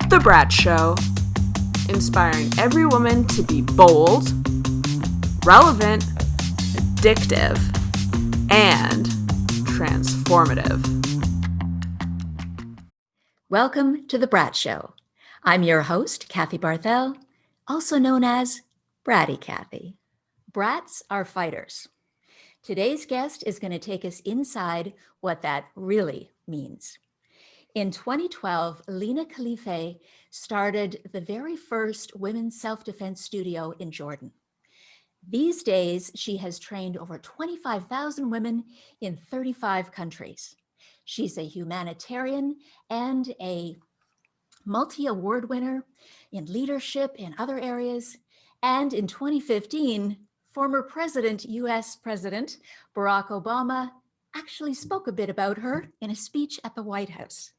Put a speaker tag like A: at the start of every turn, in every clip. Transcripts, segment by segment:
A: The B.R.A.T Show, inspiring every woman to be bold, relevant, addictive, and transformative.
B: Welcome to The B.R.A.T Show. I'm your host, KATHY BARTHEL, also known as Bratty Kathy. Brats are fighters. Today's guest is going to take us inside what that really means. In 2012, Lina Khalifeh started the very first women's self-defense studio in Jordan. These days, she has trained over 25,000 women in 35 countries. She's a humanitarian and a multi-award winner in leadership in other areas. And in 2015, former US President Barack Obama actually spoke a bit about her in a speech at the White House.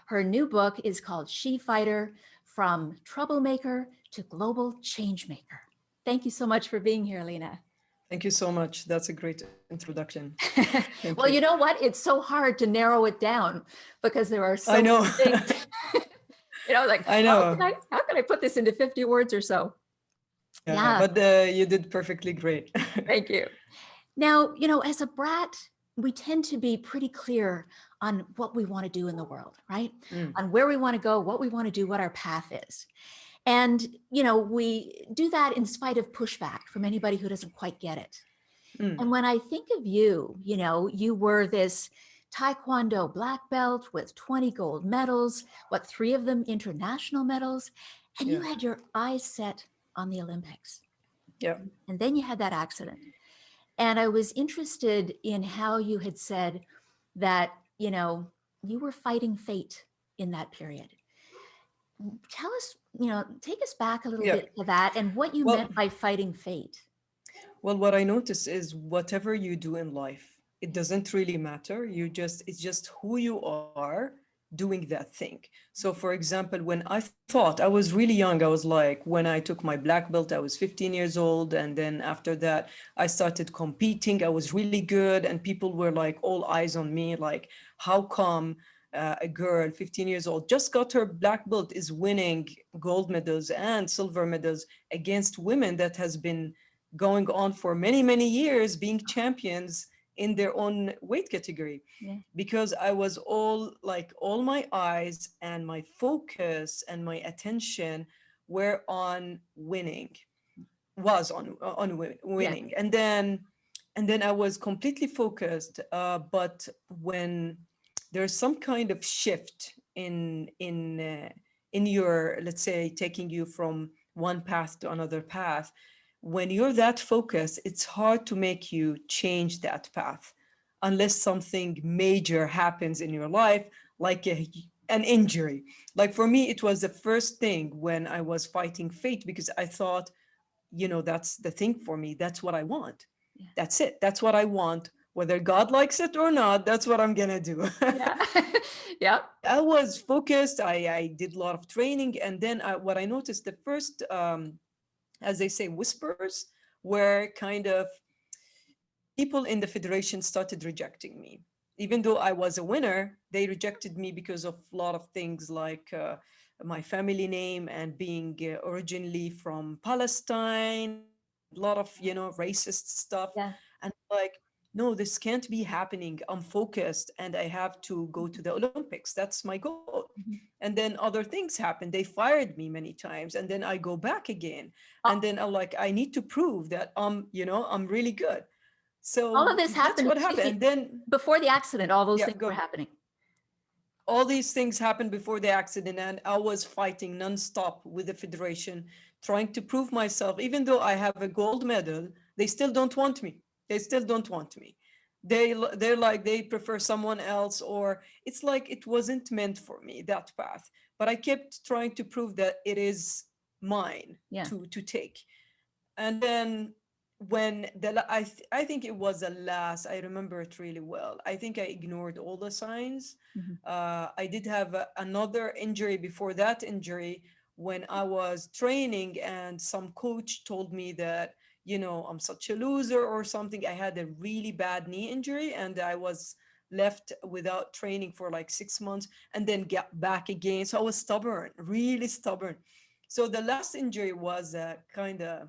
B: Her new book is called SheFighter, From Troublemaker to Global Changemaker. Thank you so much for being here, Lina.
C: Thank you so much. That's a great introduction.
B: Well, you know what? It's so hard to narrow it down because there are so many things. Like,
C: I know.
B: How can I put this into 50 words or so?
C: Yeah. But you did perfectly great.
B: Thank you. Now, as a brat, we tend to be pretty clear on what we want to do in the world, right? On where we want to go, what we want to do, what our path is. And, we do that in spite of pushback from anybody who doesn't quite get it. And when I think of you, you were this Taekwondo black belt with 20 gold medals, 3 of them international medals, and you had your eyes set on the Olympics.
C: Yeah.
B: And then you had that accident. And I was interested in how you had said that, you were fighting fate in that period. Tell us, take us back a little bit to that and what you meant by fighting fate.
C: Well, what I noticed is whatever you do in life, it doesn't really matter. It's just who you are doing that thing. So for example, when I thought I was really young, I was like, when I took my black belt, I was 15 years old. And then after that, I started competing. I was really good. And people were like all eyes on me, like, how come a girl 15 years old just got her black belt is winning gold medals and silver medals against women that has been going on for many, many years being champions in their own weight category. Because I was all my eyes and my focus and my attention were on winning, winning. And then I was completely focused. But when there's some kind of shift in your, let's say, taking you from one path to another path, when you're that focused, it's hard to make you change that path unless something major happens in your life, like an injury. Like for me, it was the first thing when I was fighting fate, because I thought, that's the thing for me. That's what I want. That's it. That's what I want. Whether God likes it or not, that's what I'm gonna do.
B: Yeah.
C: I was focused. I did a lot of training. And then what I noticed, the first, as they say, whispers were kind of people in the federation started rejecting me. Even though I was a winner, they rejected me because of a lot of things like my family name and being originally from Palestine, a lot of, racist stuff. And like, no, this can't be happening. I'm focused and I have to go to the Olympics. That's my goal. And then other things happened. They fired me many times. And then I go back again. And then I'm like, I need to prove that I'm really good. So
B: all of this happened.
C: That's what happened. And then
B: before the accident, all those things were happening.
C: All these things happened before the accident, and I was fighting nonstop with the federation, trying to prove myself. Even though I have a gold medal, they still don't want me. They're like, they prefer someone else, or it's like it wasn't meant for me, that path. But I kept trying to prove that it is mine to take. And then when I think it was the last, I remember it really well. I think I ignored all the signs. I did have another injury before that injury when I was training, and some coach told me that, I'm such a loser or something. I had a really bad knee injury, and I was left without training for like 6 months and then get back again. So I was stubborn, really stubborn. So the last injury was kind of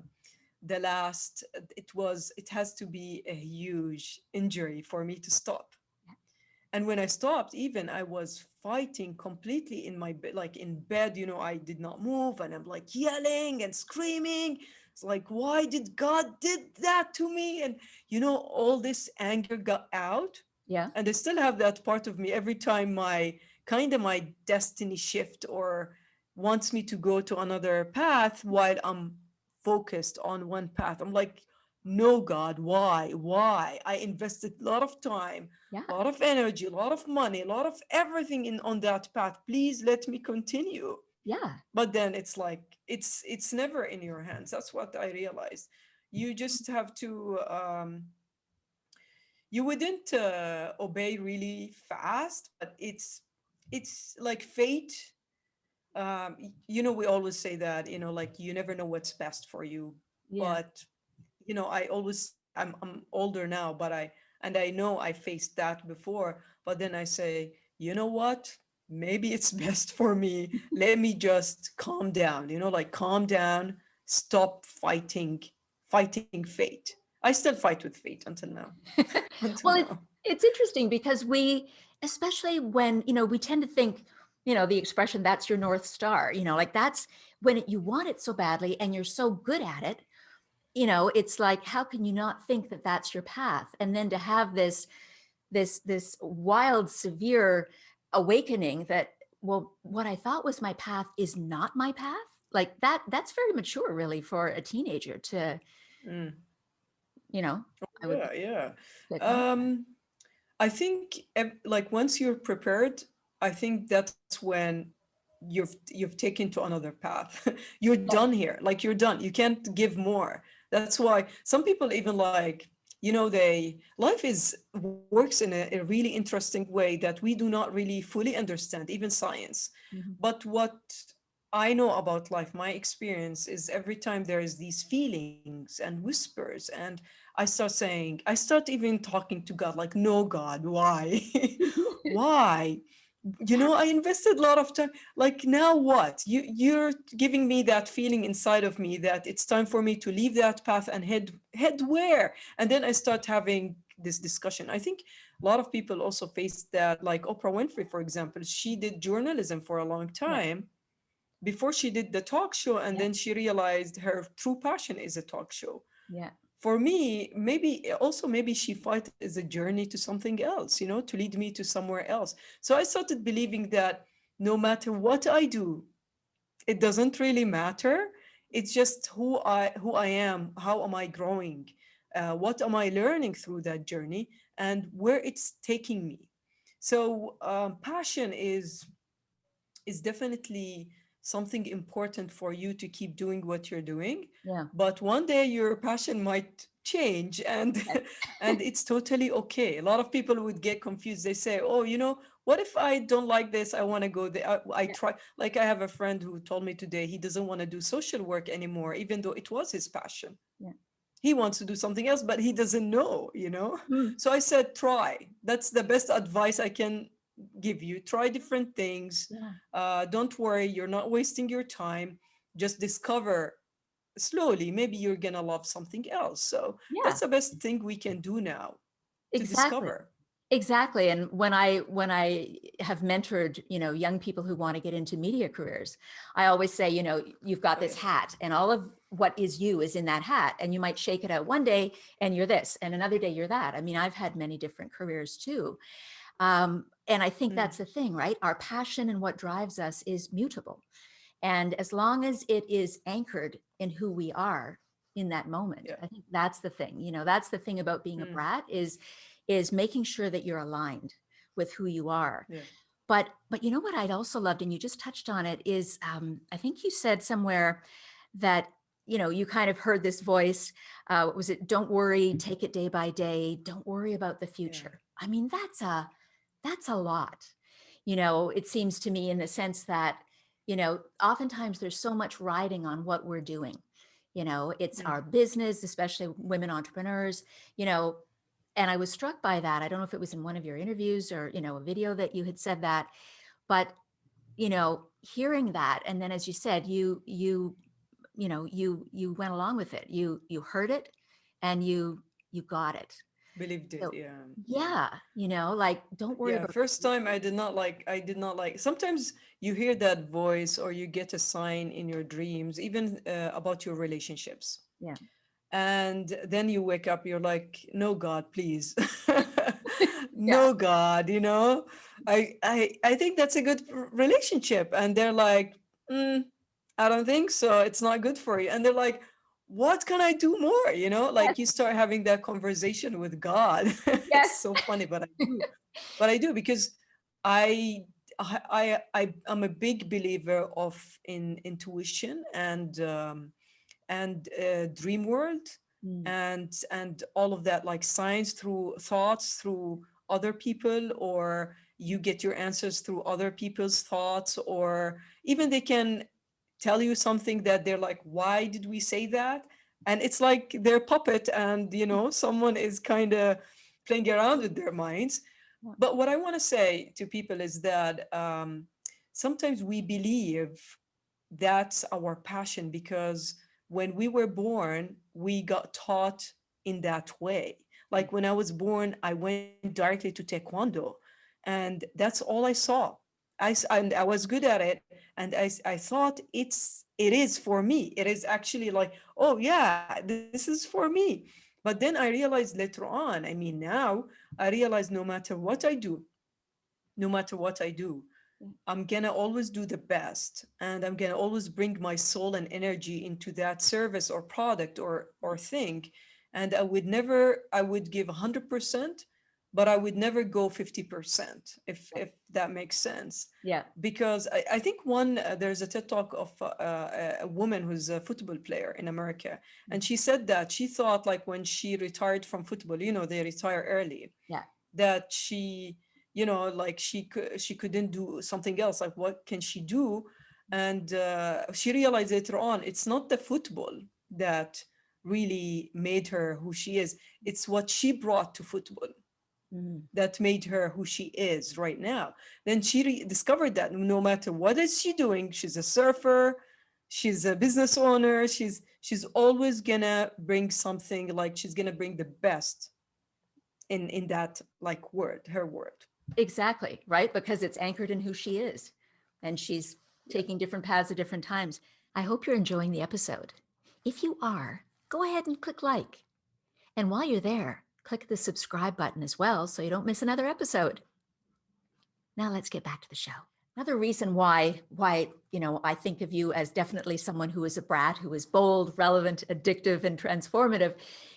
C: the last, it has to be a huge injury for me to stop. And when I stopped, even I was fighting completely in my bed, like in bed, I did not move, and I'm like yelling and screaming. It's like, why did God did that to me? And all this anger got out.
B: Yeah.
C: And I still have that part of me every time my destiny shift or wants me to go to another path while I'm focused on one path. I'm like, no, God, why? Why? I invested a lot of time,
B: Yeah.
C: a lot of energy, a lot of money, a lot of everything in on that path. Please let me continue.
B: Yeah.
C: But then it's like it's never in your hands. That's what I realized. You just have to you wouldn't obey really fast, but it's like fate. We always say that, like you never know what's best for you.
B: Yeah.
C: But I always say I'm older now, but I know I faced that before. But then I say, you know what? Maybe it's best for me. Let me just calm down. Like calm down, stop fighting fate. I still fight with fate until now. Until
B: Well,
C: now.
B: it's interesting because we, especially when, we tend to think, the expression that's your North Star, like that's when you want it so badly and you're so good at it, it's like, how can you not think that that's your path? And then to have this wild, severe awakening that, well, what I thought was my path is not my path. Like that's very mature really for a teenager to,
C: Mm.
B: you know, I would
C: Yeah, yeah.
B: to come.
C: Um, I think like once you're prepared, I think that's when you've taken to another path. You're
B: Yeah.
C: done here. Like you're done. You can't give more. That's why some people even like, they life is works in a really interesting way that we do not really fully understand, even science.
B: Mhm.
C: But what I know about life, my experience is every time there is these feelings and whispers, and I start even talking to God, like, no, God, why? Why? I invested a lot of time. Like, now what? You're giving me that feeling inside of me that it's time for me to leave that path and head where? And then I start having this discussion. I think a lot of people also face that, like Oprah Winfrey, for example. She did journalism for a long
B: Yeah.
C: time before she did the talk show, and
B: Yeah.
C: then she realized her true passion is a talk show.
B: Yeah.
C: For me, maybe SheFighter is a journey to something else, to lead me to somewhere else. So I started believing that no matter what I do, it doesn't really matter. It's just who I am, how am I growing, what am I learning through that journey, and where it's taking me. So passion is definitely something important for you to keep doing what you're doing.
B: Yeah.
C: But one day your passion might change, and and it's totally okay. A lot of people would get confused. They say, oh, what if I don't like this? I want to go there. I
B: Yeah.
C: try. Like, I have a friend who told me today he doesn't want to do social work anymore, even though it was his passion.
B: Yeah.
C: He wants to do something else, but he doesn't know.
B: Mm.
C: So I said, try. That's the best advice I can give you. Try different things.
B: Yeah.
C: Don't worry, you're not wasting your time. Just discover slowly. Maybe you're gonna love something else. So
B: Yeah.
C: that's the best thing we can do now, to
B: Exactly.
C: discover.
B: Exactly. And when I have mentored, young people who want to get into media careers, I always say, you've got
C: Oh
B: this
C: yeah.
B: hat and all of what is you is in that hat. And you might shake it out one day and you're this, and another day you're that. I mean, I've had many different careers too. And I think
C: Mm,
B: that's the thing, right? Our passion and what drives us is mutable. And as long as it is anchored in who we are in that moment,
C: yeah.
B: I think that's the thing. That's the thing about being a
C: Mm,
B: brat is making sure that you're aligned with who you are.
C: yeah.
B: But you know what I'd also loved, and you just touched on it, is I think you said somewhere that you kind of heard this voice. What was it? Don't worry, take it day by day. Don't worry about the
C: Yeah.
B: future. I mean, that's a lot. It seems to me in the sense that oftentimes there's so much riding on what we're doing. It's
C: Mm,
B: our business, especially women entrepreneurs. You know, And I was struck by that. I don't know if it was in one of your interviews or, a video that you had said that, but, hearing that. And then, as you said, you went along with it. You heard it and you got it.
C: Believed it.
B: So
C: Yeah.
B: yeah, like, don't worry
C: Yeah,
B: about.
C: first time I did not like, sometimes you hear that voice or you get a sign in your dreams, even about your relationships.
B: Yeah.
C: And then you wake up, you're like, no, God, please.
B: Yeah.
C: No, God, I think that's a good relationship. And they're like, mm, I don't think so. It's not good for you. And they're like, what can I do more?
B: Yes.
C: Like you start having that conversation with God. It's
B: Yes.
C: so funny, but I do. But I do because I I'm a big believer of in intuition and dream world
B: Mm.
C: and all of that, like science through thoughts through other people, or you get your answers through other people's thoughts, or even they can tell you something that they're like, why did we say that? And it's like their puppet, and someone is kind of playing around with their minds.
B: Yeah.
C: But what I want to say to people is that sometimes we believe that's our passion because when we were born, we got taught in that way. Like when I was born, I went directly to Taekwondo, and that's all I saw. And I was good at it, and I thought it is for me. It is actually like, oh yeah, this is for me. But then I realized later on. I mean, now I realize no matter what I do, I'm gonna always do the best, and I'm gonna always bring my soul and energy into that service or product or thing. And I would give 100%, but I would never go 50%, if that makes sense.
B: Yeah.
C: Because I think there's a TED talk of a woman who's a football player in America, and she said that she thought like when she retired from football, they retire early,
B: Yeah.
C: that like she couldn't do something else, like what can she do? And she realized later on it's not the football that really made her who she is, it's what she brought to football
B: Mm.
C: that made her who she is right now. Then she discovered that no matter what is she doing, she's a surfer, she's a business owner, she's always gonna bring something, like she's gonna bring the best in that, like, word, her word.
B: Exactly. Right. Because it's anchored in who she is. And she's
C: Yeah.
B: taking different paths at different times. I hope you're enjoying the episode. If you are, go ahead and click like. And while you're there, click the subscribe button as well so you don't miss another episode. Now let's get back to the show. Another reason why I think of you as definitely someone who is a brat, who is bold, relevant, addictive, and transformative,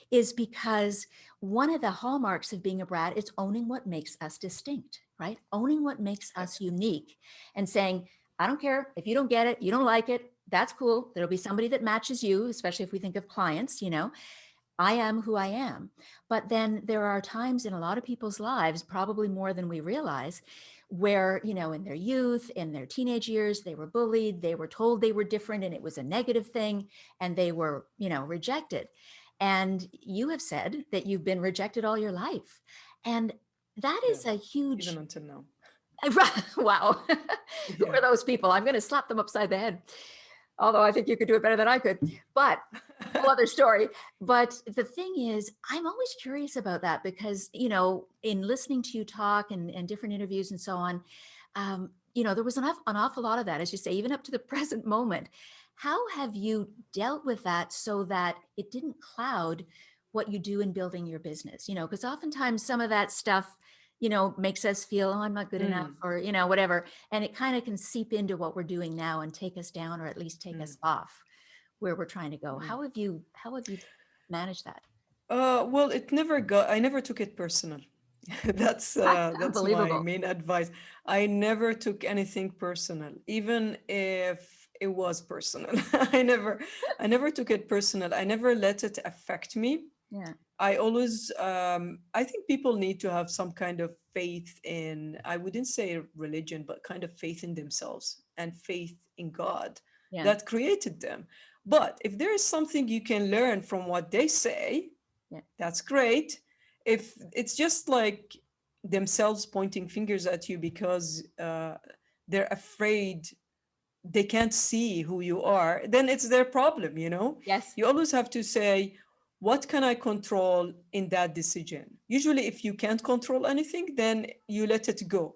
B: is because one of the hallmarks of being a brat is owning what makes us distinct, right? Owning what makes us unique and saying, I don't care if you don't get it, you don't like it, that's cool. There'll be somebody that matches you, especially if we think of clients, I am who I am. But then there are times in a lot of people's lives, probably more than we realize, where, in their youth, in their teenage years, they were bullied, they were told they were different and it was a negative thing, and they were, rejected. And you have said that you've been rejected all your life. And that
C: Yeah,
B: is a huge,
C: even until now.
B: wow. Who
C: Yeah.
B: are those people? I'm going to slap them upside the head. Although I think you could do it better than I could. But whole other story. But the thing is, I'm always curious about that because, in listening to you talk and different interviews and so on, there was an awful lot of that, as you say, even up to the present moment. How have you dealt with that so that it didn't cloud what you do in building your business? Because oftentimes some of that stuff, makes us feel, oh, I'm not good enough, or, whatever. And it kind of can seep into what we're doing now and take us down, or at least take us off where we're trying to go. How have you managed that?
C: Well, I never took it personal. That's my
B: Unbelievable.
C: main advice. I never took anything personal, even if it was personal. I never took it personal. I never let it affect me.
B: Yeah.
C: I always, I think people need to have some kind of faith in, I wouldn't say religion, but kind of faith in themselves and faith in God
B: Yeah.
C: that created them. But if there is something you can learn from what they say,
B: Yeah.
C: that's great. if it's just like themselves pointing fingers at you because they're afraid they can't see who you are, then it's their problem, you know?
B: Yes.
C: You always have to say, what can I control in that decision? Usually, if you can't control anything, then you let it go.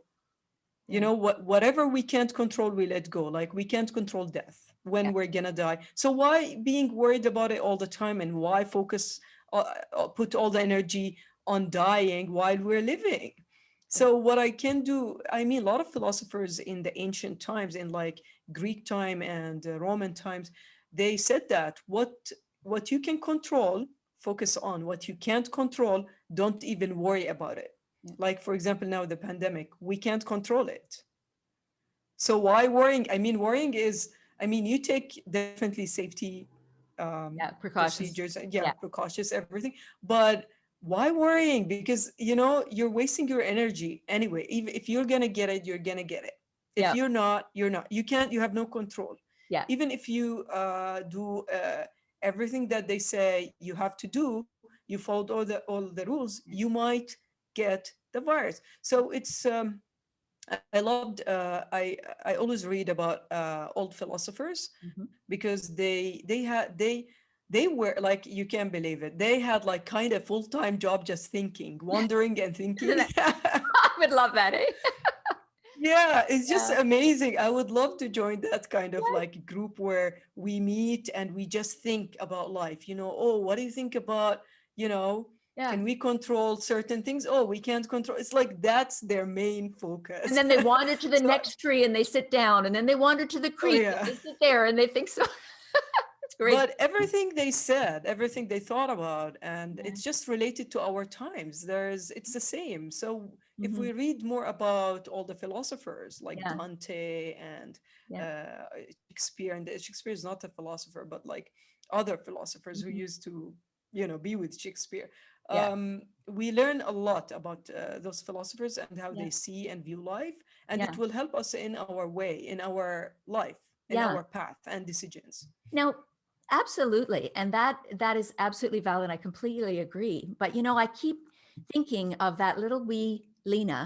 C: You
B: Yeah.
C: know, whatever we can't control, we let go. Like we can't control death,
B: Yeah.
C: when we're gonna die. So why being worried about it all the time, and why focus, put all the energy on dying while we're living?
B: Yeah.
C: So what I can do, I mean, a lot of philosophers in the ancient times, in like Greek time and Roman times, they said that what you can control, focus on. What you can't control, don't even worry about it.
B: Yeah.
C: Like, for example, now the pandemic, we can't control it. So why worrying? I mean, worrying is, I mean, you take definitely safety
B: Yeah. Precautions.
C: procedures, yeah,
B: Yeah.
C: precautious, everything. But why worrying? Because, you know, you're wasting your energy anyway. Even if you're going to get it, you're going to get it. If
B: Yeah.
C: you're not, you're not. You can't, you have no control.
B: Yeah.
C: Even if you do everything that they say you have to do, you followed all the rules, you might get the virus. So it's I always read about old philosophers,
B: Mhm.
C: because they were like, you can't believe it, they had like kind of full-time job just thinking, wandering and
B: Isn't
C: thinking.
B: it? I would love that, eh?
C: Yeah, it's just
B: Yeah.
C: amazing. I would love to join that kind of
B: Yes.
C: like group where we meet and we just think about life. You know, oh, what do you think about, you know,
B: Yeah.
C: can we control certain things? Oh, we can't control. It's like that's their main
B: And
C: focus.
B: then they wander to the
C: So,
B: next tree and they sit down, and then they wander to the
C: oh
B: creek and
C: yeah.
B: they sit there and they think so. It's great.
C: But everything they said, everything they thought about, and
B: Yeah.
C: it's just related to our times. It's the same. So if
B: Hmm.
C: we read more about all the philosophers like
B: Yeah.
C: Dante and
B: Yeah.
C: uh, Shakespeare, and Shakespeare is not a philosopher, but like other philosophers who
B: Hmm.
C: used to, you know, be with Shakespeare.
B: Yeah.
C: We learn a lot about those philosophers and how
B: Yeah.
C: they see and view life, and it
B: Yeah.
C: will help us in our way, in our life, in
B: Yeah.
C: our path and decisions.
B: Now, absolutely. And that is absolutely valid. I completely agree. But I keep thinking of that little wee Lena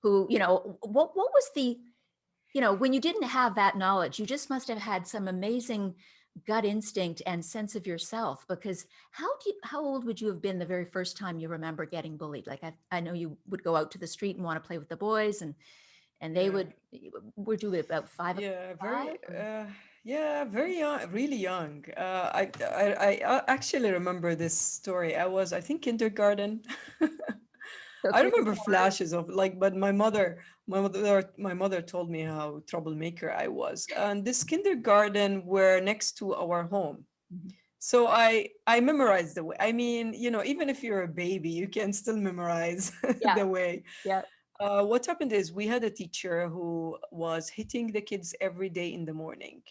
B: who, what was the, when you didn't have that knowledge, you just must have had some amazing gut instinct and sense of yourself, because how old would you have been the very first time you remember getting bullied? Like I know you would go out to the street and want to play with the boys, and they
C: Yeah.
B: would you about
C: Yeah,
B: five
C: very,
B: or
C: yeah, very young, really young. I actually remember this story. I think, kindergarten.
B: so
C: I
B: three or
C: remember
B: four?
C: flashes of like, but my mother told me how troublemaker I was. And this kindergarten were next to our home.
B: Mhm.
C: So I memorized the way. I mean, you know, even if you're a baby, you can still memorize
B: Yeah,
C: the way.
B: yeah.
C: What happened is we had a teacher who was hitting the kids every day in the morning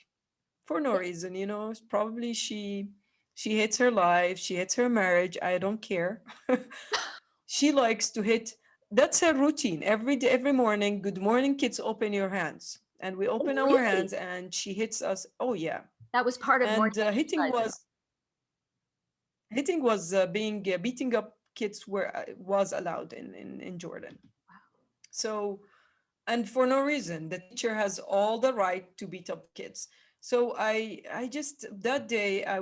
C: for no reason, you know. Probably she hates her life, she hates her marriage. I don't care. She likes to hit. That's her routine every day, every morning. Good morning, kids. Open your hands, and we
B: Oh,
C: open our hands,
B: really?
C: and she hits us. Oh yeah,
B: That was part of morning
C: and
B: exercise and all.
C: hitting was being beating up kids were was allowed in Jordan. So, and for no reason, the teacher has all the right to beat up kids. So I just, that day I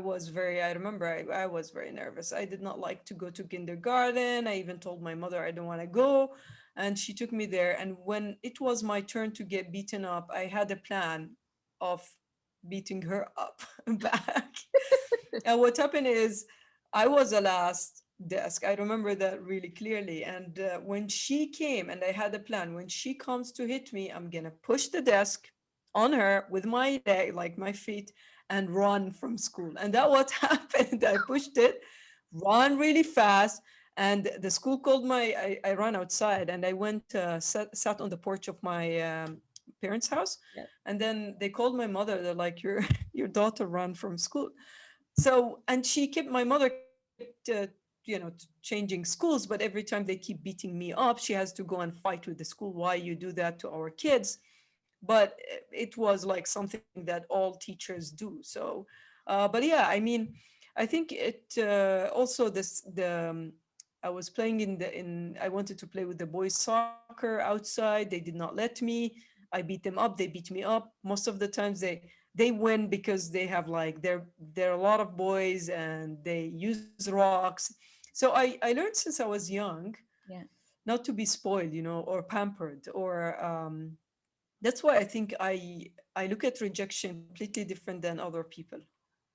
C: remember I was very nervous. I did not like to go to kindergarten. I even told my mother I don't want to go, and she took me there. And when it was my turn to get beaten up, I had a plan of beating her up back. And what happened is, I was the last desk. I remember that really clearly. And when she came, and I had a plan, when she comes to hit me, I'm going to push the desk on her with my leg, like my feet, and run from school. And that what happened. I pushed it, run really fast. And the school called I ran outside, and I went, sat on the porch of my parents' house.
B: Yeah.
C: And then they called my mother. They're like, your daughter ran from school. So, and my mother kept changing schools, but every time they keep beating me up, she has to go and fight with the school, why you do that to our kids. But it was like something that all teachers do. So but yeah, I mean, I think it also, this the I was playing I wanted to play with the boys soccer outside. They did not let me. I beat them up. They beat me up. Most of the times they win because they have like they're a lot of boys and they use rocks. So I learned since I was young
B: Yeah.
C: not to be spoiled, or pampered, or that's why I think I look at rejection completely different than other people.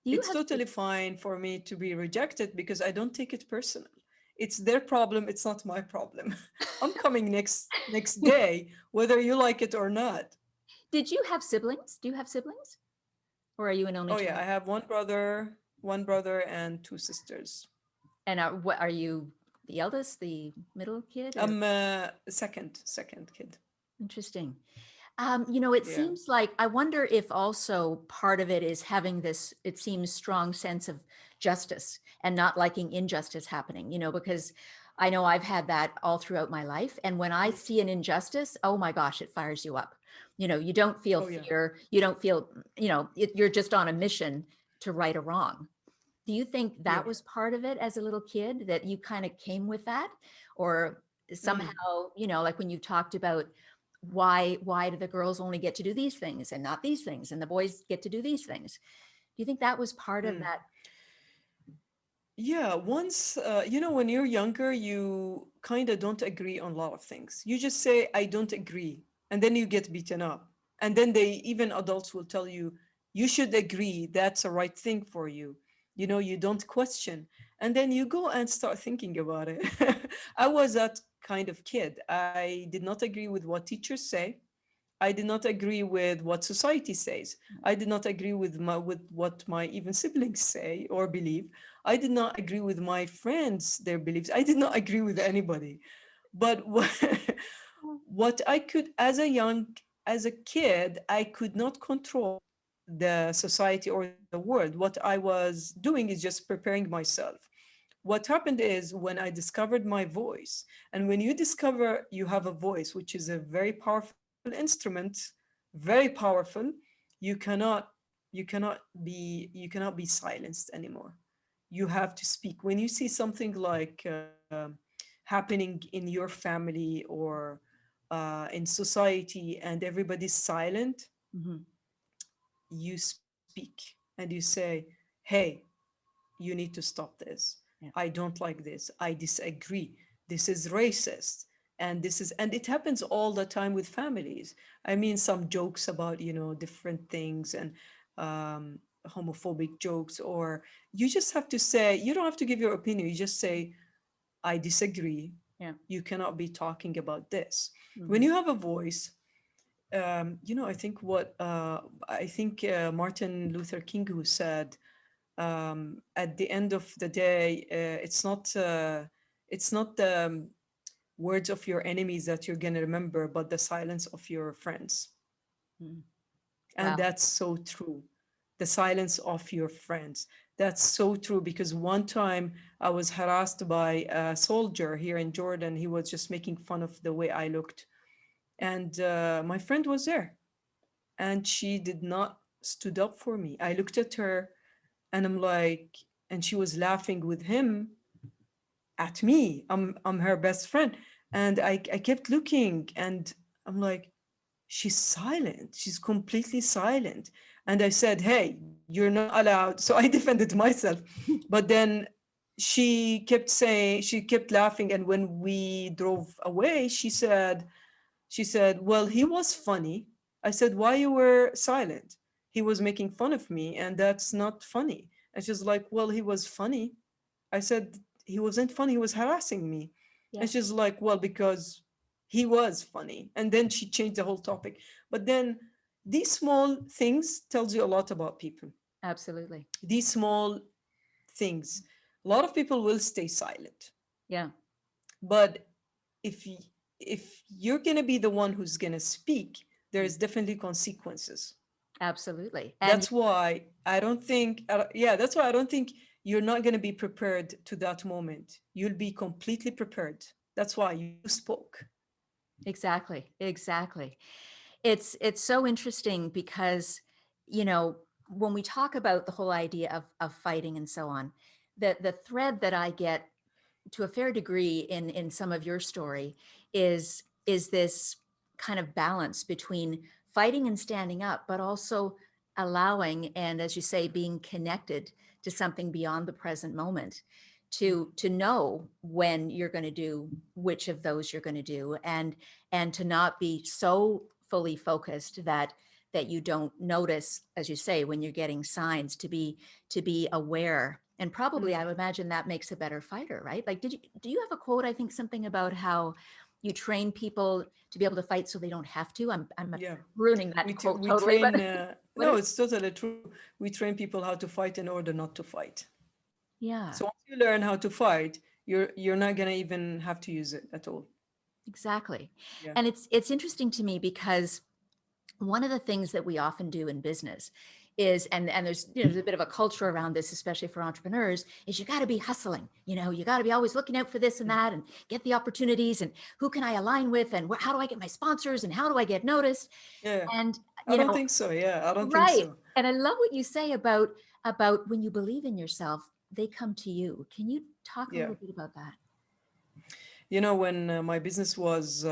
B: Do you
C: It's
B: have
C: totally fine for me to be rejected because I don't take it personal. It's their problem, it's not my problem. I'm coming next day whether you like it or not.
B: Did you have siblings? Do you have siblings? Or are you an only
C: Oh yeah,
B: child?
C: I have one brother and two sisters.
B: And what are you, the eldest, the middle kid, or
C: I'm second kid.
B: interesting? It
C: Yeah.
B: seems like I wonder if also part of it is having this, it seems, strong sense of justice and not liking injustice happening, because I know I've had that all throughout my life. And when I see an injustice, oh my gosh, it fires you up. You don't feel
C: Oh yeah.
B: fear. You don't feel, you're just on a mission to right a wrong. Do you think
C: Yeah.
B: that was part of it as a little kid, that you kind of came with that? Or somehow,
C: Mm.
B: like when you talked about why do the girls only get to do these things and not these things, and the boys get to do these things? Do you think that was part of
C: Mm.
B: that?
C: Yeah, once, when you're younger, you kind of don't agree on a lot of things. You just say, I don't agree. And then you get beaten up. And then even adults will tell you, you should agree. That's a right thing for you. You don't question. And then you go and start thinking about it. I was that kind of kid. I did not agree with what teachers say. I did not agree with what society says. I did not agree with what my even siblings say or believe. I did not agree with my friends their beliefs. I did not agree with anybody. But what I could as a kid, I could not control the society or the world. What I was doing is just preparing myself. What happened is when I discovered my voice, and when you discover you have a voice, which is a very powerful instrument, very powerful, you cannot you cannot be silenced anymore. You have to speak. When you see something like happening in your family or in society and everybody's silent,
B: Mhm.
C: you speak and you say, hey, you need to stop this.
B: Yeah.
C: I don't like this. I disagree. This is racist. And it happens all the time with families. I mean, some jokes about, different things and homophobic jokes, or you just have to say, you don't have to give your opinion. You just say, I disagree.
B: Yeah.
C: You cannot be talking about this. When
B: Mhm.
C: you have a voice, I think Martin Luther King who said, at the end of the day, it's not the words of your enemies that you're going to remember, but the silence of your friends.
B: Mhm.
C: And
B: Wow.
C: that's so true. The silence of your friends. That's so true because one time I was harassed by a soldier here in Jordan. He was just making fun of the way I looked. And my friend was there and she did not stood up for me. I looked at her and I'm like, and she was laughing with him at me. I'm her best friend. And I kept looking and I'm like, she's silent. She's completely silent. And I said, hey, you're not allowed. So I defended myself. But then she kept laughing. And when we drove away, she said, well, he was funny. I said, why you were silent? He was making fun of me, and that's not funny. And she's like, well, he was funny. I said, he wasn't funny. He was harassing me.
B: Yeah.
C: And she's like, well, because he was funny. And then she changed the whole topic. But then these small things tells you a lot about people.
B: Absolutely.
C: These small things. A lot of people will stay silent.
B: Yeah.
C: But if y- if you're going to be the one who's going to speak, there's definitely consequences.
B: Absolutely. And
C: That's why I don't think that's why I don't think you're not going to be prepared to that moment. You'll be completely prepared. That's why you spoke.
B: exactly. Exactly. It's so interesting because, you know, when we talk about the whole idea of fighting and so on, the thread that I get to a fair degree in some of your story is this kind of balance between fighting and standing up, but also allowing, and as you say, being connected to something beyond the present moment, to know when you're going to do which of those you're going to do, and to not be so fully focused that you don't notice, as you say, when you're getting signs, to be aware. And probably, I would imagine that makes a better fighter, right? Like, do you have a quote? I think something about how you train people to be able to fight so they don't have to. I'm
C: Yeah.
B: ruining that quote
C: We
B: totally,
C: train,
B: but what
C: no,
B: is?
C: it's totally true. We train people how to fight in order not to fight.
B: Yeah,
C: So once you learn how to fight, you're not gonna even have to use it at all.
B: exactly.
C: Yeah.
B: And it's interesting to me because one of the things that we often do in business is, and there's, there's a bit of a culture around this, especially for entrepreneurs, is you got to be hustling. You got to be always looking out for this and that, and get the opportunities, and who can I align with, and how do I get my sponsors, and how do I get noticed?
C: Yeah.
B: And
C: I don't think so. Yeah, I don't think
B: right.
C: so.
B: And I love what you say about when you believe in yourself, they come to you. Can you talk a
C: Yeah.
B: little bit about that?
C: When my business was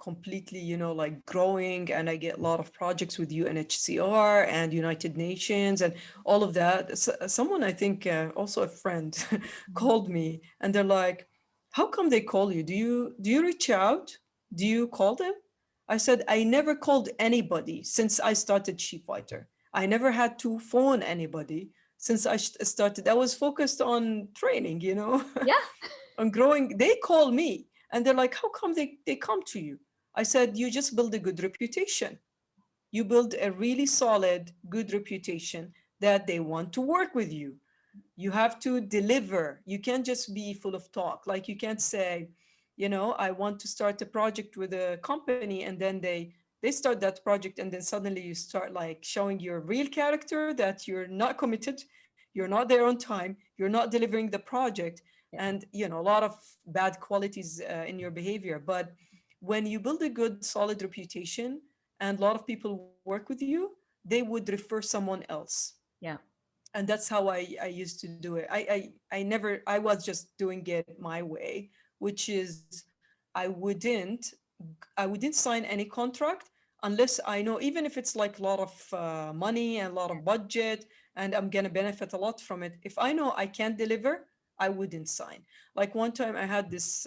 C: completely, like growing, and I get a lot of projects with UNHCR and United Nations and all of that, someone, I think, also a friend,
B: Mhm.
C: called me, and they're like, "How come they call you? Do you reach out? Do you call them?" I said, "I never called anybody since I started SheFighter. I never had to phone anybody since I started. I was focused on training."
B: Yeah.
C: On growing. They call me and they're like, "How come they come to you?" I said, "You just build a good reputation. You build a really solid good reputation that they want to work with you. You have to deliver. You can't just be full of talk. Like, you can't say, I want to start a project with a company, and then they start that project, and then suddenly you start like showing your real character, that you're not committed, you're not there on time, you're not delivering the project,
B: Yeah.
C: and a lot of bad qualities in your behavior. But when you build a good solid reputation and a lot of people work with you, they would refer someone else.
B: Yeah.
C: And that's how I used to do it. I never, I was just doing it my way, which is, I wouldn't sign any contract unless I know, even if it's like a lot of money and a lot of budget, and I'm gonna benefit a lot from it. If I know I can't deliver, I wouldn't sign. Like, one time I had this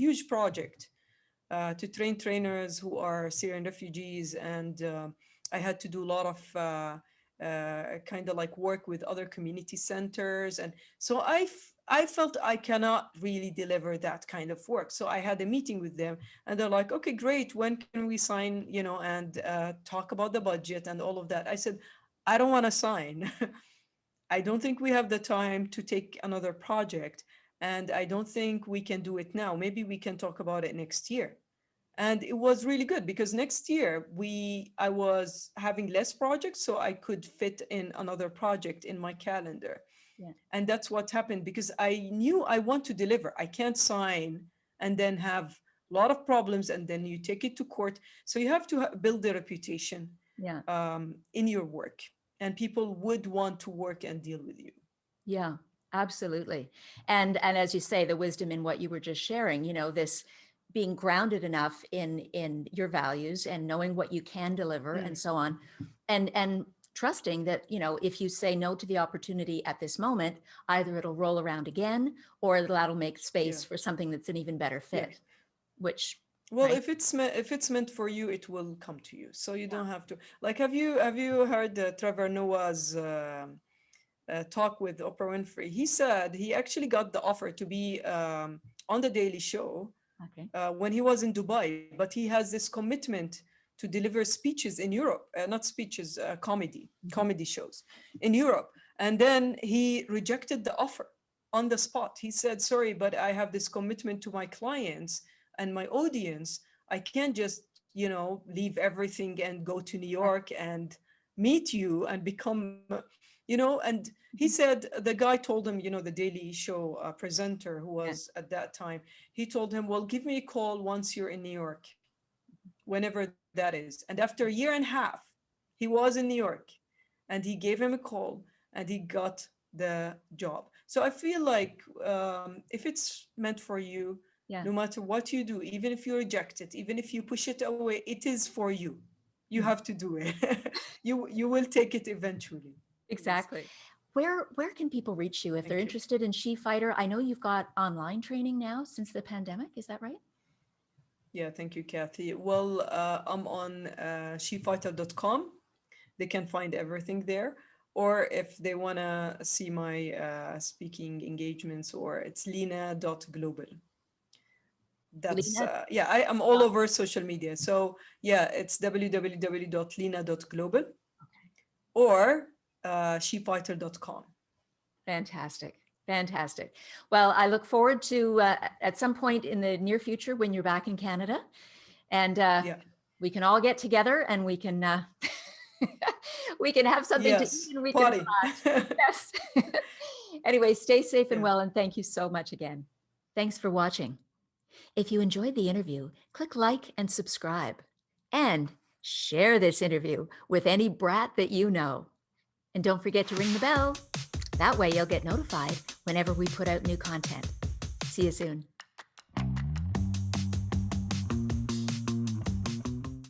C: huge project to train trainers who are Syrian refugees, and I had to do a lot of kind of like work with other community centers, and so I felt I cannot really deliver that kind of work. So I had a meeting with them, and they're like, "Okay, great. When can we sign? And talk about the budget and all of that." I said, "I don't want to sign. I don't think we have the time to take another project, and I don't think we can do it now. Maybe we can talk about it next year." And it was really good because next year I was having less projects, so I could fit in another project in my calendar.
B: Yeah.
C: And that's what happened, because I knew I want to deliver. I can't sign and then have a lot of problems, and then you take it to court. So you have to build a reputation
B: Yeah.
C: in your work, and people would want to work and deal with you.
B: Yeah, absolutely. And as you say, the wisdom in what you were just sharing, this being grounded enough in your values and knowing what you can deliver and
C: Mm,
B: so on. And trusting that, if you say no to the opportunity at this moment, either it'll roll around again or that'll make
C: yeah,
B: space for something that's an even better
C: yeah.
B: fit, which,
C: Well,
B: right?
C: if it's meant for you, it will come to you. So you
B: Yeah.
C: don't have to. Like, have you heard Trevor Noah's talk with Oprah Winfrey? He said he actually got the offer to be on the Daily Show
B: Okay.
C: when he was in Dubai, but he has this commitment to deliver speeches in Europe, not speeches,
B: Mhm.
C: comedy shows in Europe. And then he rejected the offer on the spot. He said, "Sorry, but I have this commitment to my clients and my audience. I can't just, leave everything and go to New
B: Right.
C: York and meet you and become, and he
B: Mhm.
C: said, the guy told him, the Daily Show presenter who
B: Yeah.
C: was at that time, he told him, "Well, give me a call once you're in New York, whenever that is." And after a year and a half, he was in New York, and he gave him a call, and he got the job. So I feel like if it's meant for you,
B: Yeah,
C: no matter what you do, even if you reject it, even if you push it away, it is for you. You
B: mhm,
C: have to do it. You will take it eventually. Yes.
B: exactly. Where can people reach you if they're
C: Thank you.
B: interested in SheFighter? I know you've got online training now since the pandemic. Is that right?
C: Yeah, thank you, Kathy. Well, I'm on shefighter.com. They can find everything there. Or if they want to see my speaking engagements, or it's lina.global. That's,
B: Lina.
C: yeah, I'm all over social media. So, yeah, it's www.lina.global or shefighter.com.
B: Fantastic. Fantastic. Well, I look forward to at some point in the near future when you're back in Canada, and
C: Yeah.
B: we can all get together and we can we can have something to
C: Yes.
B: eat and we can
C: Party.
B: relax. Yes. Anyway, stay safe and
C: Yeah.
B: well, and thank you so much again. Thanks for watching. If you enjoyed the interview, click like and subscribe, and share this interview with any brat that you know. And don't forget to ring the bell. That way you'll get notified whenever we put out new content. See you soon.